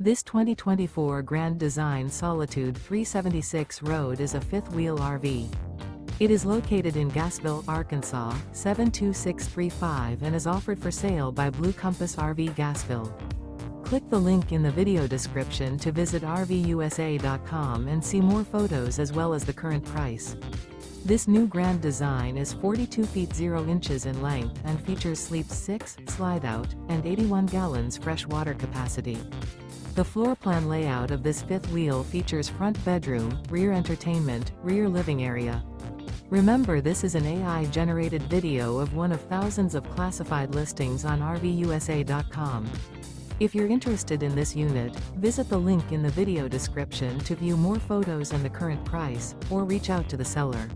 This 2024 Grand Design Solitude 376 Road is a fifth-wheel RV. It is located in Gassville, Arkansas, 72635 and is offered for sale by Blue Compass RV Gassville. Click the link in the video description to visit RVUSA.com and see more photos as well as the current price. This new Grand Design is 42 feet 0 inches in length and features sleep 6, slide-out, and 81 gallons fresh water capacity. The floor plan layout of this fifth wheel features front bedroom, rear entertainment, rear living area. Remember, this is an AI-generated video of one of thousands of classified listings on RVUSA.com. If you're interested in this unit, visit the link in the video description to view more photos and the current price, or reach out to the seller.